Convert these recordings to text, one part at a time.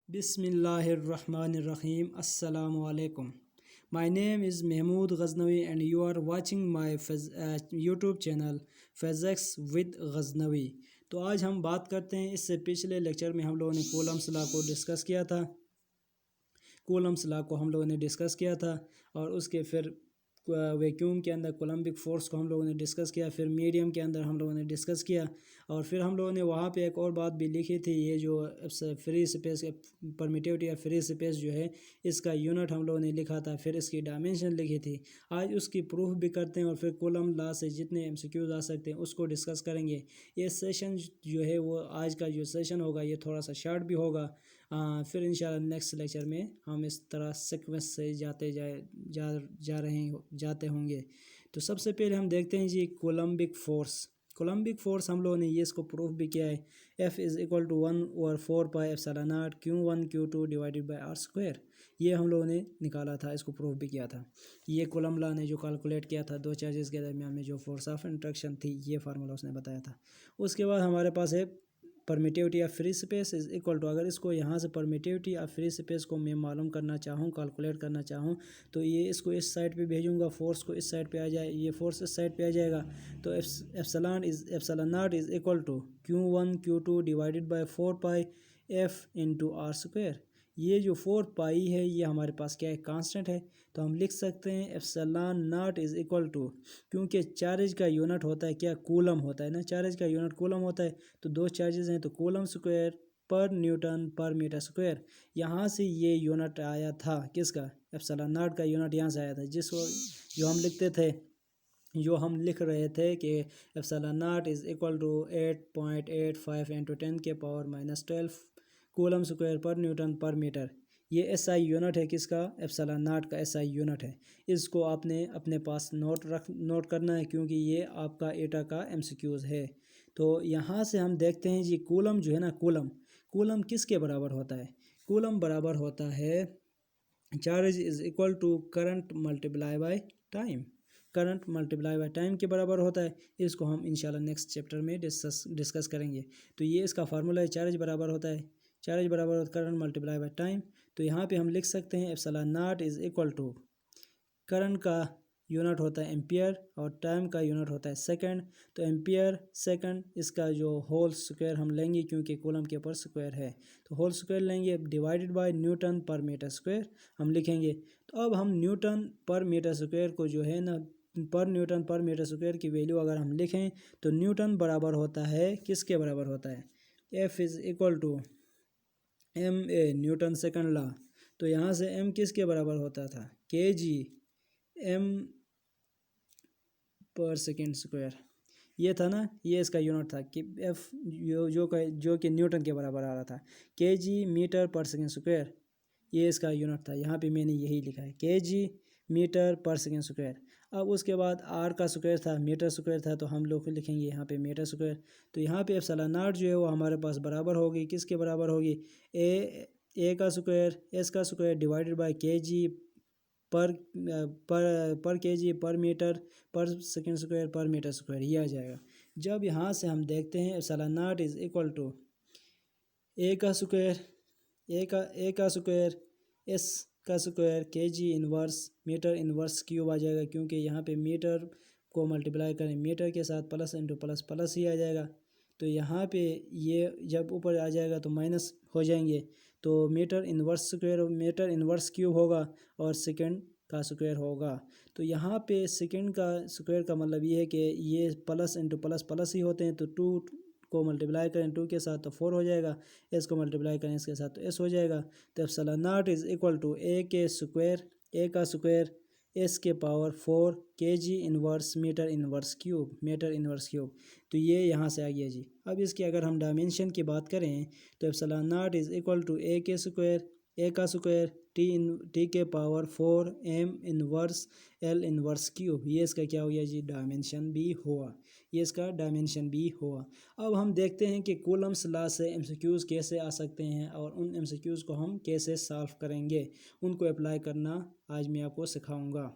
Bismillahirrahmanirrahim. Assalamu alaikum. My name is Mahmood Ghaznavi and you are watching my YouTube channel Physics with Ghaznavi. तो आज हम बात करते हैं, इससे पिछले लेक्चर में हम लोगों ने कूलम्स लॉ को डिस्कस किया था। कूलम्स लॉ को हम लोगों ने डिस्कस किया था और उसके फिर वैक्यूम के अंदर कोलम्बिक फ़ोर्स को हम लोगों ने डिस्कस किया, फिर मीडियम के अंदर हम लोगों ने डिस्कस किया और फिर हम लोगों ने वहाँ पे एक और बात भी लिखी थी। ये जो फ्री स्पेस परमिटिविटी या फ्री स्पेस जो है, इसका यूनिट हम लोगों ने लिखा था, फिर इसकी डायमेंशन लिखी थी। आज उसकी प्रूफ भी करते हैं और फिर कूलम लॉ से जितने एमसीक्यूज आ सकते हैं उसको डिस्कस करेंगे। ये सेशन जो है वो आज का जो सेशन होगा ये थोड़ा सा शॉर्ट भी होगा। फिर इंशाल्लाह नेक्स्ट लेक्चर में हम इस तरह सीक्वेंस से जाते होंगे। तो सबसे पहले हम देखते हैं जी कोलम्बिक फ़ोर्स। कोलम्बिक फ़ोर्स हम लोगों ने ये इसको प्रूफ भी किया है। F is equal to 1/4 pi epsilon naught Q1 Q2 divided by R square. ये हम लोगों ने निकाला था, इसको प्रूफ भी किया था। ये कूलम लॉ ने जो कैलकुलेट किया था दो चार्जेस के दरमियान में जो फोर्स ऑफ इंट्रैक्शन थी, ये फार्मूला उसने बताया था। उसके बाद हमारे पास है permittivity of free space is equal to, अगर इसको यहाँ से परमिटिविटी ऑफ फ्री स्पेस को मैं मालूम करना चाहूँ, कैलकुलेट करना चाहूँ, तो ये इसको इस साइड पे भेजूँगा, फोर्स को इस साइड पे आ जाए, ये फोर्स इस साइड पे आ जाएगा। तो epsilon naught is equal to Q1 Q2 divided by 4 pi F into R square. ये जो 4 पाई है ये हमारे पास क्या है, कांस्टेंट है। तो हम लिख सकते हैं epsilon naught is equal to, क्योंकि चार्ज का यूनिट होता है क्या, कूलम होता है ना, चार्ज का यूनिट कूलम होता है। तो दो चार्जेस हैं तो coulomb square per newton per metre square. यहाँ से ये यूनिट आया था किसका, एप्सिलॉन नॉट का यूनिट यहाँ से आया था, जो हम लिख रहे थे कि epsilon naught is equal to 8.85 into 10⁻⁻12 coulomb square per newton per metre. ये एसआई यूनिट है किसका, एप्सिलॉन नॉट का एसआई यूनिट है। इसको आपने अपने पास नोट करना है, क्योंकि ये आपका एटा का एमसीक्यूज है। तो यहाँ से हम देखते हैं जी कूलम जो है ना, कूलम किसके बराबर होता है, कूलम बराबर होता है charge is equal to current multiply by time. Current multiply by time के बराबर होता है। इसको हम इंशाल्लाह नेक्स्ट चैप्टर में डिस्कस करेंगे। तो ये इसका फार्मूला है, चार्ज बराबर होता है करंट मल्टीप्लाई बाय टाइम। तो यहाँ पे हम लिख सकते हैं epsilon naught is equal to, current का यूनिट होता है एम्पियर और टाइम का यूनिट होता है सेकंड। तो एम्पियर सेकंड, इसका जो होल स्क्वायर हम लेंगे क्योंकि कूलम के ऊपर स्क्वायर है, तो होल स्क्वायर लेंगे divided by Newton per metre square हम लिखेंगे। तो अब हम न्यूटन पर मीटर स्क्वायर को जो है ना, पर न्यूटन पर मीटर स्क्वायर की वैल्यू अगर हम लिखें तो न्यूटन बराबर होता है किसके बराबर होता है, F is equal to MA Newton second law. तो यहाँ से M किसके बराबर होता था, kg M पर सेकेंड स्क्वायर। ये था ना, ये इसका यूनिट था कि F जो कि न्यूटन के बराबर आ रहा था। kg मीटर पर सेकेंड स्क्वायर, ये इसका यूनिट था। यहाँ पे मैंने यही लिखा है kg मीटर पर सेकेंड स्क्वायर। अब उसके बाद r का स्क्वायर था, मीटर स्क्वायर था, तो हम लोग लिखेंगे यहाँ पे मीटर स्क्वायर। तो यहाँ पे एप्सिलॉन नॉट जो है वो हमारे पास बराबर होगी, किसके बराबर होगी, ए का स्क्वायर एस का स्क्वायर डिवाइडेड बाय kg पर kg पर मीटर पर सेकेंड स्क्वायर पर मीटर स्क्वायर, ये आ जाएगा। जब यहाँ से हम देखते हैं epsilon naught is equal to A का स्क्वायर एस का square kg inverse metre inverse cube आ जाएगा, क्योंकि यहाँ पे मीटर को मल्टीप्लाई करें मीटर के साथ प्लस इंटू प्लस प्लस ही आ जाएगा। तो यहाँ पे ये जब ऊपर आ जाएगा तो माइनस हो जाएंगे, तो metre inverse square metre inverse cube होगा और सेकंड का स्क्वायर होगा। तो यहाँ पे सेकंड का स्क्वायर का मतलब ये है कि ये प्लस इंटू प्लस प्लस ही होते हैं, तो 2 को मल्टीप्लाई करें 2 के साथ तो 4 हो जाएगा, एस को मल्टीप्लाई करें इसके साथ तो एस हो जाएगा। तो epsilon naught is equal to A का स्क्वायर एस के power 4 kg inverse metre inverse cube. तो ये यहाँ से आ गया जी। अब इसकी अगर हम डायमेंशन की बात करें तो epsilon naught is equal to A का स्क्वायर टी के power 4 m inverse l inverse cube. ये इसका क्या हो गया जी, डायमेंशन भी हुआ, ये इसका डायमेंशन भी हुआ। अब हम देखते हैं कि कूलम्स लॉ से एमसीक्यूज़ कैसे आ सकते हैं और उन एमसीक्यूज़ को हम कैसे सॉल्व करेंगे, उनको अप्लाई करना आज मैं आपको सिखाऊंगा।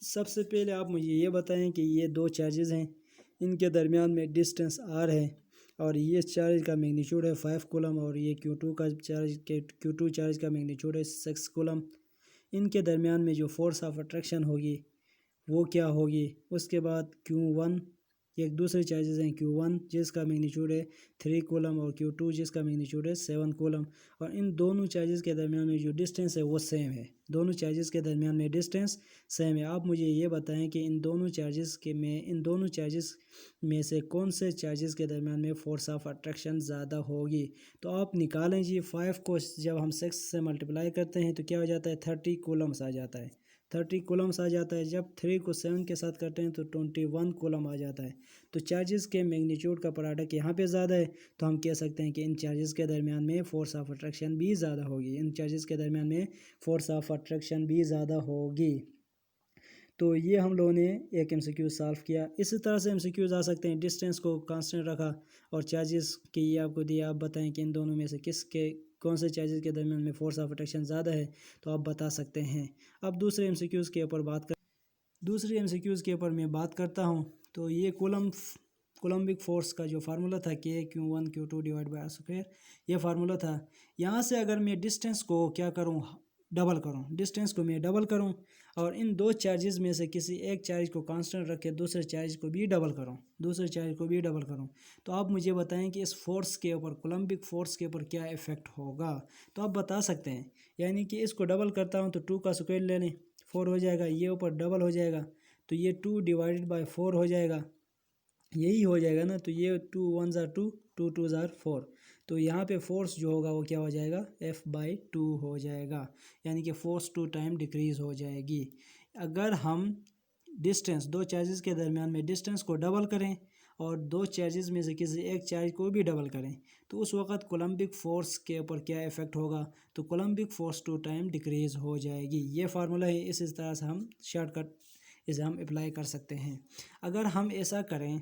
सबसे पहले आप मुझे ये बताएं कि ये दो चार्जेस हैं, इनके दरमियान में डिस्टेंस r है और ये चार्ज का मैग्नीट्यूड है 5 कूलम और ये Q2 का चार्ज के Q2 चार्ज का मैग्नीट्यूड है 6 कूलम। इनके दरमियान में जो फोर्स ऑफ अट्रैक्शन होगी वो क्या होगी। उसके बाद Q1 एक दूसरे चार्जेस हैं Q1 जिसका मैग्नीट्यूड है 3 कूलम और Q2 जिसका मैग्नीट्यूड है 7 कूलम। और इन दोनों चार्जेस के दरमियान में जो डिस्टेंस है वो सेम है, दोनों चार्जेस के दरमियान में डिस्टेंस सेम है। आप मुझे ये बताएं कि इन दोनों चार्जेस में से कौन से चार्जेस के दरमियान में फोर्स ऑफ अट्रैक्शन ज़्यादा होगी। तो आप निकालें जी, 5 को जब हम 6 से मल्टीप्लाई करते हैं तो क्या हो जाता है 30 कूलम्स आ जाता है, 30 कूलम्स आ जाता है। जब 3 को 7 के साथ करते हैं तो 21 कूलम आ जाता है। तो चार्जेस के मैग्नीट्यूड का प्रोडक्ट यहाँ पे ज़्यादा है, तो हम कह सकते हैं कि इन चार्जेस के दरमियान में फोर्स ऑफ अट्रैक्शन भी ज़्यादा होगी, इन चार्जेस के दरमियान में फोर्स ऑफ अट्रैक्शन भी ज़्यादा होगी। तो ये हम लोगों ने एक MCQ सॉल्व किया। इसी तरह से MCQs आ सकते हैं, डिस्टेंस को कांस्टेंट रखा और चार्जेस की ये आपको दिया, आप बताएं कि इन दोनों में से कौन से चार्जेस के दरमियान में फोर्स ऑफ अट्रैक्शन ज़्यादा है, तो आप बता सकते हैं। अब दूसरे MCQs के ऊपर दूसरी MCQs के ऊपर मैं बात करता हूँ। तो ये कोलम्बिक फोर्स का जो फार्मूला था K/Q1 Q2 divide by R², ये फार्मूला था। यहाँ से अगर मैं डिस्टेंस को क्या करूँ, डबल करूँ, डिस्टेंस को मैं डबल करूँ और इन दो चार्जेस में से किसी एक चार्ज को कांस्टेंट रख के दूसरे चार्ज को भी डबल करूँ, तो आप मुझे बताएं कि इस फोर्स के ऊपर, कोलम्बिक फोर्स के ऊपर क्या इफ़ेक्ट होगा। तो आप बता सकते हैं, यानी कि इसको डबल करता हूँ तो 2 का स्क्वायर ले लें, 4 हो जाएगा, ये ऊपर डबल हो जाएगा तो ये 2 डिवाइडेड बाई 4 हो जाएगा, यही हो जाएगा ना। तो ये 2 1 ज़ार 2, 2 2 ज़ार 4, तो यहाँ पे फोर्स जो होगा वो क्या हो जाएगा F/2 हो जाएगा, यानी कि फोर्स 2 टाइम डिक्रीज़ हो जाएगी। अगर हम डिस्टेंस, दो चार्जेस के दरमियान में डिस्टेंस को डबल करें और दो चार्जेस में से किसी एक चार्ज को भी डबल करें तो उस वक़्त कोलम्बिक फ़ोर्स के ऊपर क्या इफ़ेक्ट होगा, तो कोलम्बिक फ़ोर्स 2 टाइम डिक्रीज़ हो जाएगी। ये फार्मूला है, इस तरह से हम शॉर्टकट इसे हम अप्लाई कर सकते हैं। अगर हम ऐसा करें,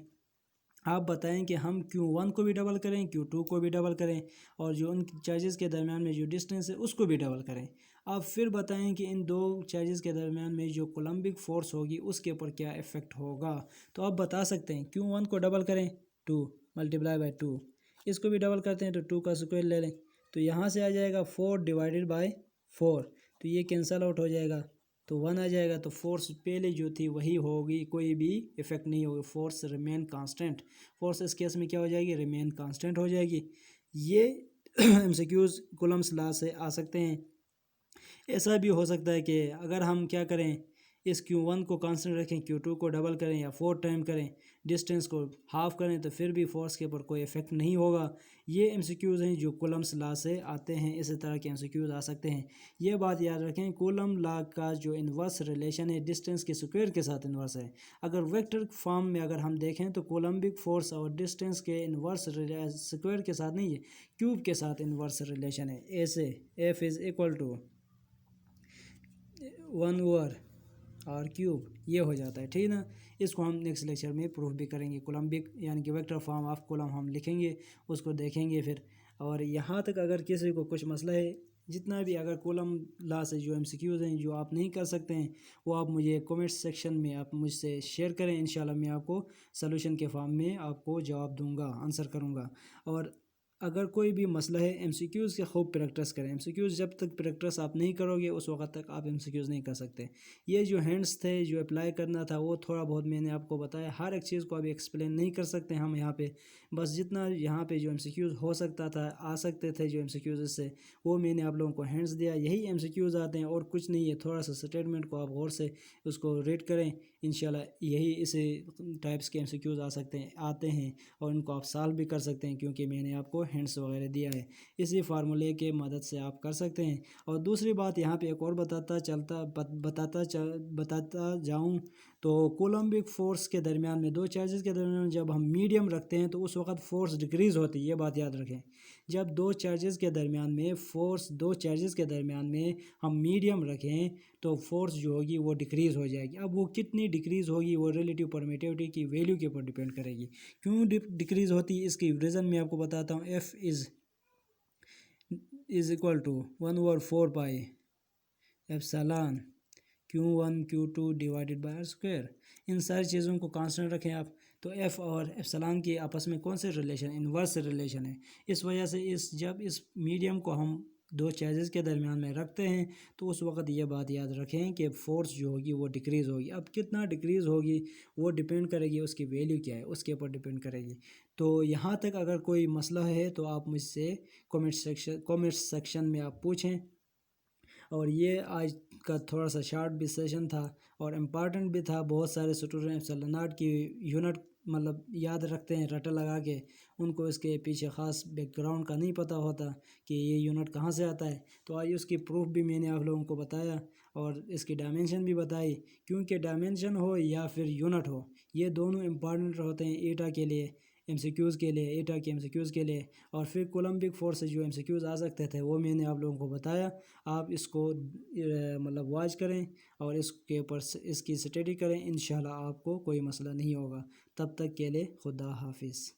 आप बताएं कि हम Q1 को भी डबल करें, Q2 को भी डबल करें और जो उन चार्जेस के दरमियान में जो डिस्टेंस है उसको भी डबल करें। आप फिर बताएं कि इन दो चार्जेस के दरमियान में जो कोलम्बिक फ़ोर्स होगी उसके ऊपर क्या इफ़ेक्ट होगा। तो आप बता सकते हैं, Q1 को डबल करें 2 मल्टीप्लाई बाई 2, इसको भी डबल करते हैं तो 2 का स्क्वायर ले लें, तो यहाँ से आ जाएगा 4 डिवाइडेड बाई 4, तो ये कैंसल आउट हो जाएगा तो 1 आ जाएगा। तो फोर्स पहले जो थी वही होगी, कोई भी इफेक्ट नहीं होगी, फोर्स रिमेन कांस्टेंट। फोर्स इस केस में क्या हो जाएगी, रिमेन कांस्टेंट हो जाएगी। ये MCQs कूलम्स लॉ से आ सकते हैं। ऐसा भी हो सकता है कि अगर हम क्या करें, इस Q1 को कांस्टेंट रखें, Q2 को डबल करें या 4 टाइम करें, डिस्टेंस को हाफ करें तो फिर भी फोर्स के ऊपर कोई इफेक्ट नहीं होगा। ये MCQs हैं जो कूलम्स लॉ से आते हैं, इसी तरह के MCQs आ सकते हैं। ये बात याद रखें, कूलम लॉ का जो इन्वर्स रिलेशन है डिस्टेंस के स्क्वायर के साथ इन्वर्स है। अगर वेक्टर फॉर्म में अगर हम देखें तो कोलम्बिक फोर्स और डिस्टेंस के इन्वर्स स्क्वायर के साथ नहीं है, क्यूब के साथ इन्वर्स रिलेशन है। ऐसे F is equal to 1/r³ ये हो जाता है, ठीक ना। इसको हम नेक्स्ट लेक्चर में प्रूफ भी करेंगे, कोलम्बिक यानी कि वेक्टर फॉर्म ऑफ कूलम हम लिखेंगे, उसको देखेंगे फिर। और यहाँ तक अगर किसी को कुछ मसला है, जितना भी अगर कूलम लॉ से जो MCQs हैं जो आप नहीं कर सकते हैं वो आप मुझे कमेंट सेक्शन में आप मुझसे शेयर करें, इंशाल्लाह मैं आपको सलूशन के फॉर्म में आपको जवाब दूंगा, आंसर करूँगा। और अगर कोई भी मसला है MCQs के खूब प्रैक्टिस करें, MCQs जब तक प्रैक्टिस आप नहीं करोगे उस वक्त तक आप MCQs नहीं कर सकते। ये जो हैंड्स थे जो अप्लाई करना था वो थोड़ा बहुत मैंने आपको बताया, हर एक चीज़ को अभी एक्सप्लेन नहीं कर सकते हम यहाँ पे, बस जितना यहाँ पे जो MCQs हो सकता था, आ सकते थे जो MCQs इससे, वो मैंने आप लोगों को हैंड्स दिया, यही MCQs आते हैं और कुछ नहीं है। थोड़ा सा स्टेटमेंट को आप गौर से उसको रीड करें, इंशाल्लाह यही इसी टाइप्स के MCQs आते हैं और इनको आप सॉल्व भी कर सकते हैं, क्योंकि मैंने आपको हैंड्स वगैरह दिया है, इसी फार्मूले के मदद से आप कर सकते हैं। और दूसरी बात यहाँ पे एक और बताता जाऊँ तो कोलम्बिक फोर्स के दरमियान में, दो चार्जेस के दरमियान जब हम मीडियम रखते हैं तो उस वक्त फोर्स डिक्रीज़ होती है, ये बात याद रखें। जब दो चार्जेस के दरमियान में हम मीडियम रखें तो फोर्स जो होगी वो डिक्रीज़ हो जाएगी। अब वो कितनी डिक्रीज़ होगी वो रिलेटिव परमिटिविटी की वैल्यू के ऊपर डिपेंड करेगी। क्यों डिक्रीज़ होती है इसकी रीज़न मैं आपको बताता हूँ। F is equal to 1/4 pi epsilon Q1 Q2 divided by R²। इन सारी चीज़ों को कांस्टेंट रखें आप, तो एफ़ और एप्सिलॉन की आपस में कौन से रिलेशन, इन्वर्स रिलेशन है। इस वजह से जब इस मीडियम को हम दो चार्जेस के दरमियान में रखते हैं तो उस वक्त ये बात याद रखें कि फ़ोर्स जो होगी वो डिक्रीज़ होगी। अब कितना डिक्रीज़ होगी वो डिपेंड करेगी, उसकी वैल्यू क्या है उसके ऊपर डिपेंड करेगी। तो यहाँ तक अगर कोई मसला है तो आप मुझसे कमेंट सेक्शन में आप पूछें। और ये आज का थोड़ा सा शॉर्ट भी सेशन था और इम्पॉर्टेंट भी था। बहुत सारे स्टूडेंट एप्सिलॉन नॉट की यूनिट मतलब याद रखते हैं रटा लगा के, उनको इसके पीछे ख़ास बैकग्राउंड का नहीं पता होता कि ये यूनिट कहाँ से आता है। तो आज उसकी प्रूफ भी मैंने आप लोगों को बताया और इसकी डायमेंशन भी बताई, क्योंकि डायमेंशन हो या फिर यूनिट हो ये दोनों इम्पॉर्टेंट होते हैं ईटा के लिए, एमसीक्यूज़ के लिए, ईटा के एमसीक्यूज़ के लिए। और फिर कोलम्बिक फोर्स से जो एमसीक्यूज़ आ सकते थे वो मैंने आप लोगों को बताया। आप इसको मतलब वॉच करें और इसके ऊपर इसकी स्टडी करें, इंशाल्लाह आपको कोई मसला नहीं होगा। तब तक के लिए खुदा हाफिज़।